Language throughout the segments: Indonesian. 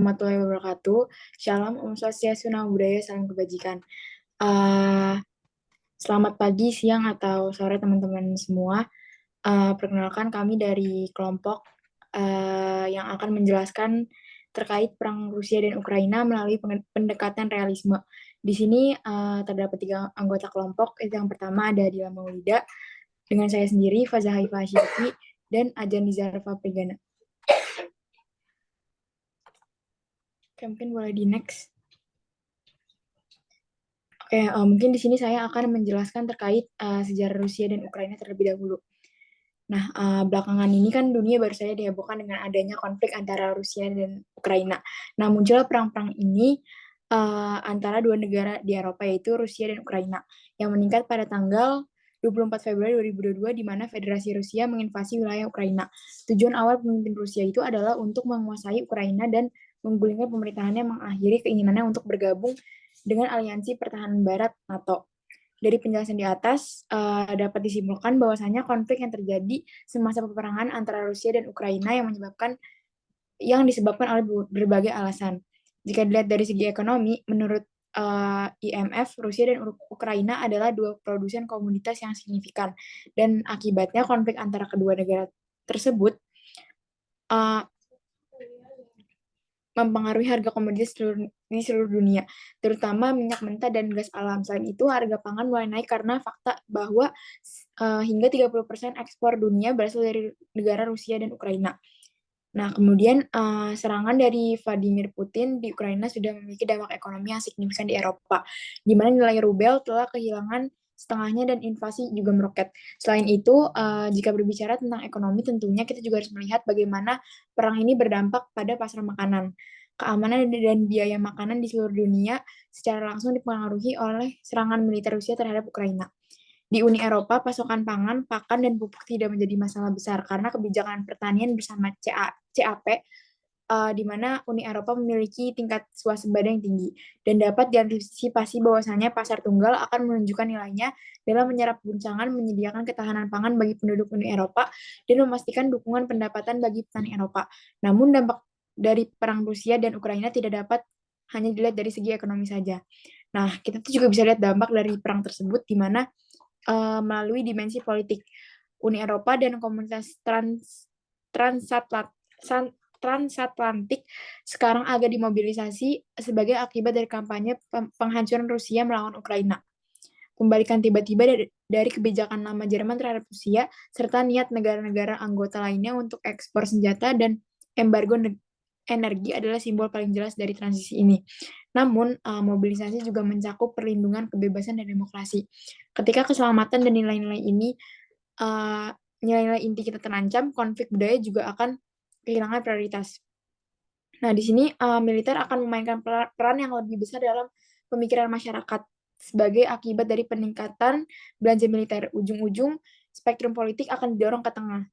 Warahmatullahi wabarakatuh. Shalom, Om Swastiastu, Namo Buddhaya, Salam Kebajikan. Eh, Selamat pagi, siang, atau sore teman-teman semua. Perkenalkan kami dari kelompok yang akan menjelaskan terkait perang Rusia dan Ukraina melalui pendekatan realisme. Di sini terdapat 3 anggota kelompok. Yang pertama ada Dila Maulida, dengan saya sendiri, Fazah Haifah Asyiki, dan Ajan Nizarfa Pegana. Oke, mungkin boleh di next. Oke, mungkin di sini saya akan menjelaskan terkait sejarah Rusia dan Ukraina terlebih dahulu. Nah, belakangan ini kan dunia baru saja dihebohkan dengan adanya konflik antara Rusia dan Ukraina. Nah, muncullah perang-perang ini antara dua negara di Eropa, yaitu Rusia dan Ukraina, yang meningkat pada tanggal 24 Februari 2022, di mana Federasi Rusia menginvasi wilayah Ukraina. Tujuan awal pemimpin Rusia itu adalah untuk menguasai Ukraina dan menggulingkan pemerintahannya, mengakhiri keinginannya untuk bergabung dengan Aliansi Pertahanan Barat NATO. Dari penjelasan di atas, dapat disimpulkan bahwasanya konflik yang terjadi semasa peperangan antara Rusia dan Ukraina yang disebabkan oleh berbagai alasan. Jika dilihat dari segi ekonomi, menurut IMF, Rusia dan Ukraina adalah dua produsen komoditas yang signifikan, dan akibatnya konflik antara kedua negara tersebut uh, mempengaruhi harga komoditas di seluruh dunia, terutama minyak mentah dan gas alam. Selain itu, harga pangan mulai naik karena fakta bahwa hingga 30% ekspor dunia berasal dari negara Rusia dan Ukraina. Nah, kemudian serangan dari Vladimir Putin di Ukraina sudah memiliki dampak ekonomi yang signifikan di Eropa, di mana nilai rubel telah kehilangan setengahnya dan inflasi juga meroket. Selain itu, jika berbicara tentang ekonomi, tentunya kita juga harus melihat bagaimana perang ini berdampak pada pasar makanan. Keamanan dan biaya makanan di seluruh dunia secara langsung dipengaruhi oleh serangan militer Rusia terhadap Ukraina. Di Uni Eropa, pasokan pangan, pakan, dan pupuk tidak menjadi masalah besar karena kebijakan pertanian bersama CAP, di mana Uni Eropa memiliki tingkat swasembada yang tinggi dan dapat diantisipasi bahwasanya pasar tunggal akan menunjukkan nilainya dalam menyerap guncangan, menyediakan ketahanan pangan bagi penduduk Uni Eropa, dan memastikan dukungan pendapatan bagi petani Eropa. Namun dampak dari perang Rusia dan Ukraina tidak dapat hanya dilihat dari segi ekonomi saja. Nah, kita tuh juga bisa lihat dampak dari perang tersebut, di mana melalui dimensi politik. Uni Eropa dan komunitas transatlantik sekarang agak dimobilisasi sebagai akibat dari kampanye penghancuran Rusia melawan Ukraina. Pembalikan tiba-tiba dari kebijakan lama Jerman terhadap Rusia, serta niat negara-negara anggota lainnya untuk ekspor senjata dan embargo energi adalah simbol paling jelas dari transisi ini. Namun, mobilisasi juga mencakup perlindungan kebebasan dan demokrasi. Ketika keselamatan dan nilai-nilai ini, nilai-nilai inti kita terancam, konflik budaya juga akan kehilangan prioritas. Nah, di sini militer akan memainkan peran yang lebih besar dalam pemikiran masyarakat sebagai akibat dari peningkatan belanja militer. Ujung-ujung spektrum politik akan didorong ke tengah.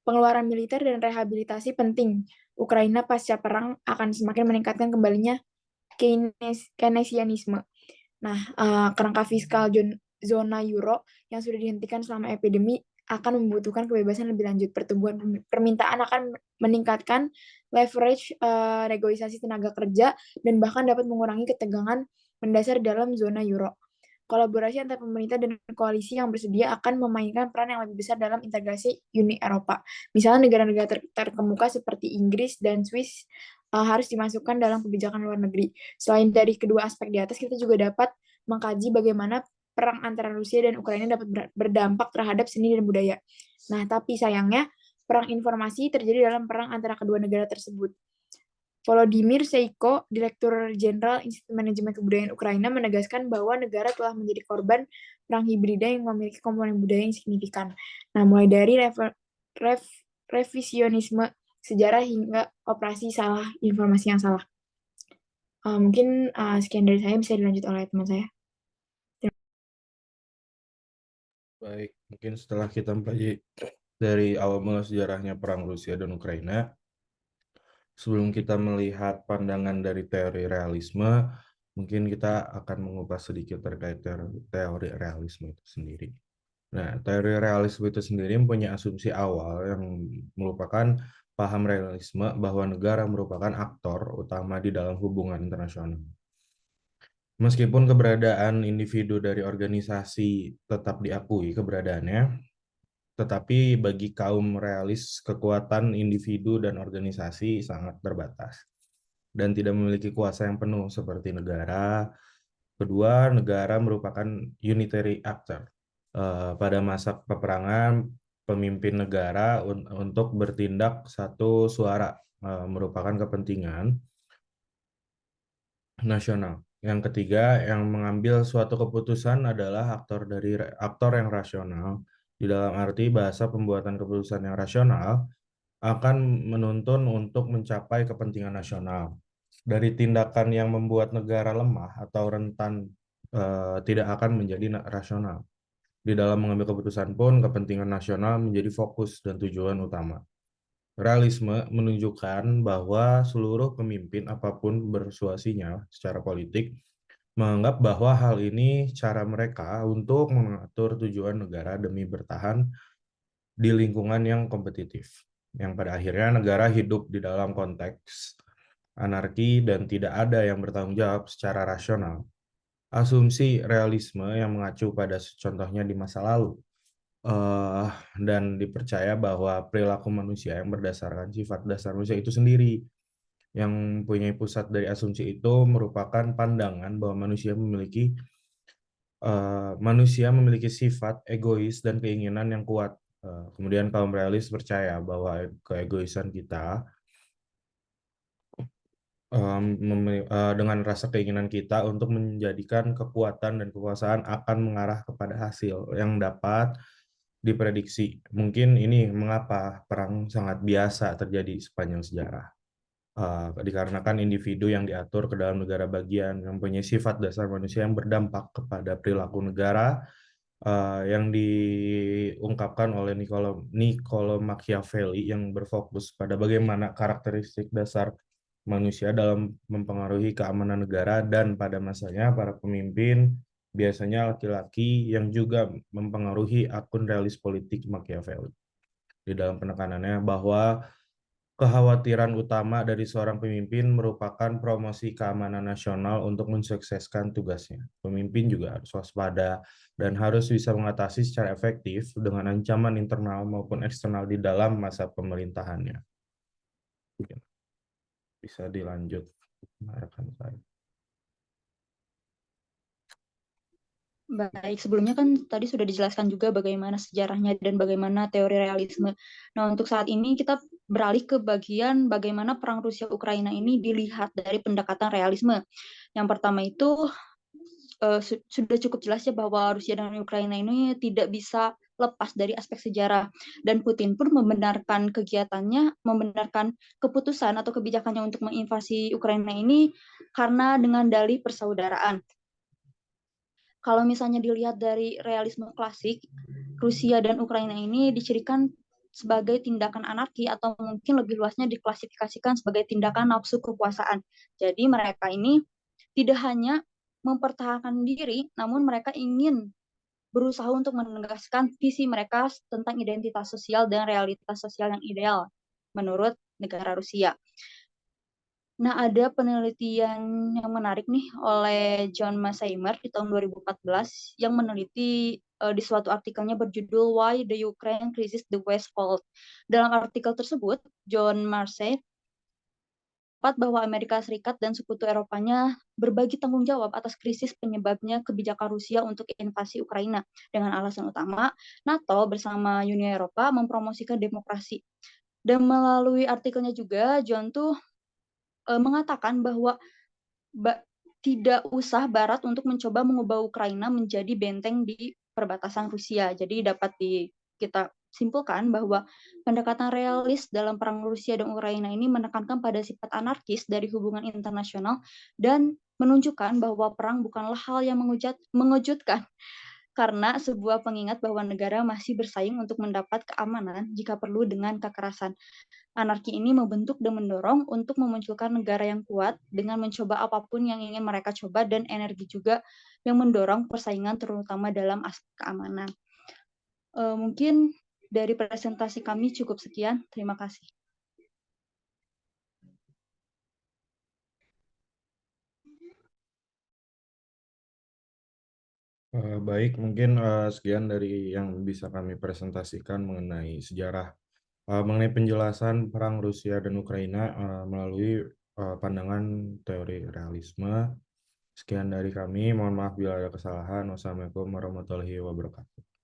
Pengeluaran militer dan rehabilitasi penting. Ukraina pasca perang akan semakin meningkatkan kembalinya Keynesianisme. Nah, kerangka fiskal zona euro yang sudah dihentikan selama epidemi akan membutuhkan kebebasan lebih lanjut. Pertumbuhan permintaan akan meningkatkan leverage negosiasi tenaga kerja dan bahkan dapat mengurangi ketegangan mendasar dalam zona euro. Kolaborasi antar pemerintah dan koalisi yang bersedia akan memainkan peran yang lebih besar dalam integrasi Uni Eropa. Misalnya negara-negara terkemuka seperti Inggris dan Swiss harus dimasukkan dalam kebijakan luar negeri. Selain dari kedua aspek di atas, kita juga dapat mengkaji bagaimana perang antara Rusia dan Ukraina dapat berdampak terhadap seni dan budaya. Nah, tapi sayangnya perang informasi terjadi dalam perang antara kedua negara tersebut. Volodymyr Seiko, Direktur Jenderal Institut Manajemen Kebudayaan Ukraina, menegaskan bahwa negara telah menjadi korban perang hibrida yang memiliki komponen budaya yang signifikan. Nah, mulai dari revisionisme sejarah hingga operasi salah informasi yang salah. Mungkin sekian dari saya, bisa dilanjut oleh teman saya. Baik, mungkin setelah kita mempelajari dari awal mula sejarahnya perang Rusia dan Ukraina, sebelum kita melihat pandangan dari teori realisme, mungkin kita akan mengupas sedikit terkait teori realisme itu sendiri. Nah, teori realisme itu sendiri mempunyai asumsi awal yang merupakan paham realisme bahwa negara merupakan aktor utama di dalam hubungan internasional. Meskipun keberadaan individu dari organisasi tetap diakui keberadaannya, tetapi bagi kaum realis kekuatan individu dan organisasi sangat terbatas dan tidak memiliki kuasa yang penuh seperti negara. Kedua, negara merupakan unitary actor. Pada masa peperangan, pemimpin negara untuk bertindak satu suara merupakan kepentingan nasional. Yang ketiga, yang mengambil suatu keputusan adalah aktor yang rasional. Di dalam arti bahasa pembuatan keputusan yang rasional akan menuntun untuk mencapai kepentingan nasional. Dari tindakan yang membuat negara lemah atau rentan tidak akan menjadi rasional. Di dalam mengambil keputusan pun, kepentingan nasional menjadi fokus dan tujuan utama. Realisme menunjukkan bahwa seluruh pemimpin apapun bersuasinya secara politik menganggap bahwa hal ini cara mereka untuk mengatur tujuan negara demi bertahan di lingkungan yang kompetitif. Yang pada akhirnya negara hidup di dalam konteks anarki dan tidak ada yang bertanggung jawab secara rasional. Asumsi realisme yang mengacu pada contohnya di masa lalu eh, dan dipercaya bahwa perilaku manusia yang berdasarkan sifat dasar manusia itu sendiri yang punya pusat dari asumsi itu merupakan pandangan bahwa manusia memiliki sifat egois dan keinginan yang kuat. Kemudian kaum realis percaya bahwa keegoisan kita dengan rasa keinginan kita untuk menjadikan kekuatan dan kekuasaan akan mengarah kepada hasil yang dapat diprediksi. Mungkin ini mengapa perang sangat biasa terjadi sepanjang sejarah. Dikarenakan individu yang diatur ke dalam negara bagian yang punya sifat dasar manusia yang berdampak kepada perilaku negara yang diungkapkan oleh Niccolo Machiavelli yang berfokus pada bagaimana karakteristik dasar manusia dalam mempengaruhi keamanan negara dan pada masanya para pemimpin biasanya laki-laki yang juga mempengaruhi akun realis politik Machiavelli di dalam penekanannya bahwa kekhawatiran utama dari seorang pemimpin merupakan promosi keamanan nasional untuk mensukseskan tugasnya. Pemimpin juga harus waspada dan harus bisa mengatasi secara efektif dengan ancaman internal maupun eksternal di dalam masa pemerintahannya. Bisa dilanjut, rekan saya. Baik, sebelumnya kan tadi sudah dijelaskan juga bagaimana sejarahnya dan bagaimana teori realisme. Nah, untuk saat ini kita beralih ke bagian bagaimana perang Rusia-Ukraina ini dilihat dari pendekatan realisme. Yang pertama itu sudah cukup jelas ya bahwa Rusia dan Ukraina ini tidak bisa lepas dari aspek sejarah. Dan Putin pun membenarkan kegiatannya, membenarkan keputusan atau kebijakannya untuk menginvasi Ukraina ini karena dengan dalih persaudaraan. Kalau misalnya dilihat dari realisme klasik, Rusia dan Ukraina ini dicirikan sebagai tindakan anarki atau mungkin lebih luasnya diklasifikasikan sebagai tindakan nafsu kekuasaan. Jadi mereka ini tidak hanya mempertahankan diri, namun mereka ingin berusaha untuk menegaskan visi mereka tentang identitas sosial dan realitas sosial yang ideal menurut negara Rusia. Nah, ada penelitian yang menarik nih oleh John Masheimer di tahun 2014 yang meneliti di suatu artikelnya berjudul Why the Ukraine Crisis the West Fault. Dalam artikel tersebut, John Masheimer bahwa Amerika Serikat dan sekutu Eropanya berbagi tanggung jawab atas krisis penyebabnya kebijakan Rusia untuk invasi Ukraina. Dengan alasan utama, NATO bersama Uni Eropa mempromosikan demokrasi. Dan melalui artikelnya juga, John tuh mengatakan bahwa tidak usah Barat untuk mencoba mengubah Ukraina menjadi benteng di perbatasan Rusia. Jadi dapat kita simpulkan bahwa pendekatan realis dalam perang Rusia dan Ukraina ini menekankan pada sifat anarkis dari hubungan internasional dan menunjukkan bahwa perang bukanlah hal yang mengejutkan karena sebuah pengingat bahwa negara masih bersaing untuk mendapat keamanan jika perlu dengan kekerasan. Anarki ini membentuk dan mendorong untuk memunculkan negara yang kuat dengan mencoba apapun yang ingin mereka coba dan energi juga yang mendorong persaingan terutama dalam aspek keamanan. Mungkin dari presentasi kami cukup sekian. Terima kasih. Baik, mungkin sekian dari yang bisa kami presentasikan mengenai sejarah, mengenai penjelasan perang Rusia dan Ukraina melalui pandangan teori realisme. Sekian dari kami, mohon maaf bila ada kesalahan. Wassalamualaikum warahmatullahi wabarakatuh.